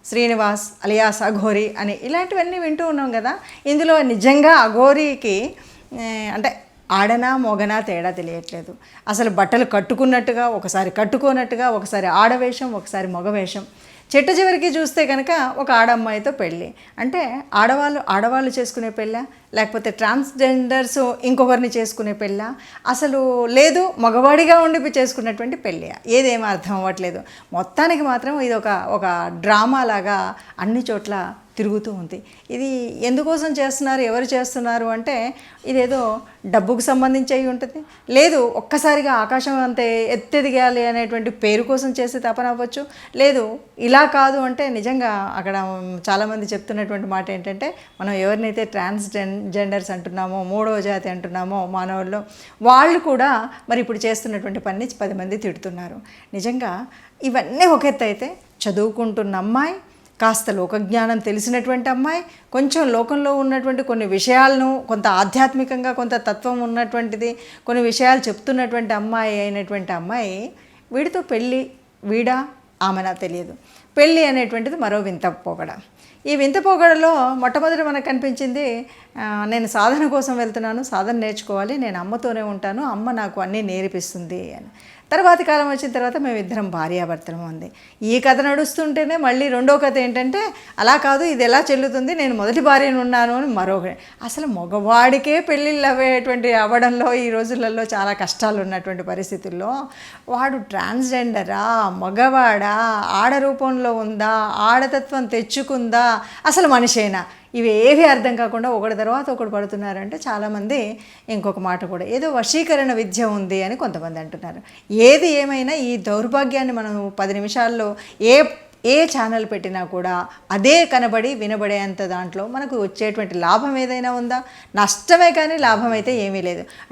Srinivas alias Aghori అని ఇలాంటివన్నీ వింటూ ఉన్నాం కదా. ఇందులో నిజంగా అఘోరికి అంటే ఆడనా మొగనా తేడా తెలియట్లేదు. అసలు బట్టలు కట్టుకున్నట్టుగా, ఒకసారి కట్టుకోనట్టుగా, ఒకసారి ఆడవేషం, ఒకసారి మగవేషం. చెట్టు చివరికి చూస్తే కనుక ఒక ఆడమ్మాయితో పెళ్ళి. అంటే ఆడవాళ్ళు చేసుకునే పెళ్ళా, లేకపోతే ట్రాన్స్జెండర్స్ ఇంకొకరిని చేసుకునే పెళ్ళా, అసలు లేదు మగవాడిగా ఉండి చేసుకున్నటువంటి పెళ్ళి, ఏదేమీ అర్థం అవ్వట్లేదు. మొత్తానికి మాత్రం ఇది ఒక డ్రామా లాగా అన్ని చోట్ల తిరుగుతూ ఉంది. ఇది ఎందుకోసం చేస్తున్నారు, ఎవరు చేస్తున్నారు అంటే ఇదేదో డబ్బుకు సంబంధించి అయి ఉంటుంది, లేదు ఒక్కసారిగా ఆకాశం అంతే ఎత్తెదిగాలి అనేటువంటి పేరు కోసం చేసే తపన అవ్వచ్చు, లేదు ఇలా కాదు అంటే నిజంగా అక్కడ చాలామంది చెప్తున్నటువంటి మాట ఏంటంటే మనం ఎవరినైతే ట్రాన్స్జెండర్స్ అంటున్నామో, మూడవ జాతి అంటున్నామో మానవుల్లో, వాళ్ళు కూడా మరి ఇప్పుడు చేస్తున్నటువంటి పని 10 మంది తిడుతున్నారు. నిజంగా ఇవన్నీ ఒక ఎత్తు అయితే, చదువుకుంటున్న అమ్మాయి, కాస్త లోకజ్ఞానం తెలిసినటువంటి అమ్మాయి, కొంచెం లోకంలో ఉన్నటువంటి కొన్ని విషయాలను, కొంత ఆధ్యాత్మికంగా కొంత తత్వం ఉన్నటువంటిది కొన్ని విషయాలు చెప్తున్నటువంటి అమ్మాయి అయినటువంటి అమ్మాయి వీడితో పెళ్ళి, వీడా ఆమెనా తెలియదు. పెళ్ళి అనేటువంటిది మరో వింత పోగడ. ఈ వింత పోగడలో మొట్టమొదటి మనకు కనిపించింది, నేను సాధన కోసం వెళ్తున్నాను, సాధన నేర్చుకోవాలి, నేను అమ్మతోనే ఉంటాను, అమ్మ నాకు అన్నీ నేర్పిస్తుంది అని. తర్వాతి కాలం వచ్చిన తర్వాత మేమిద్దరం భార్యాభర్తలం ఉంది. ఈ కథ నడుస్తుంటేనే మళ్ళీ రెండో కథ ఏంటంటే అలా కాదు, ఇది ఎలా చెల్లుతుంది, నేను మొదటి భార్యను ఉన్నాను అని మరొకటి. అసలు మగవాడికే పెళ్ళిళ్ళు అవ్వడంలో ఈ రోజులలో చాలా కష్టాలు ఉన్నటువంటి పరిస్థితుల్లో వాడు ట్రాన్స్జెండరా, మగవాడా, ఆడ రూపంలో ఉందా, ఆడతత్వం తెచ్చుకుందా, అసలు మనిషేనా, ఇవేవి అర్థం కాకుండా ఒకటి తర్వాత ఒకటి పడుతున్నారంటే చాలామంది ఇంకొక మాట కూడా ఏదో వశీకరణ విద్య ఉంది అని కొంతమంది అంటున్నారు. ఏది ఏమైనా ఈ దౌర్భాగ్యాన్ని మనం 10 నిమిషాల్లో ఏ ఛానల్ పెట్టినా కూడా అదే కనబడి వినబడేంత దాంట్లో మనకు వచ్చేటువంటి లాభం ఏదైనా ఉందా? నష్టమే కానీ లాభం అయితే ఏమీ లేదు.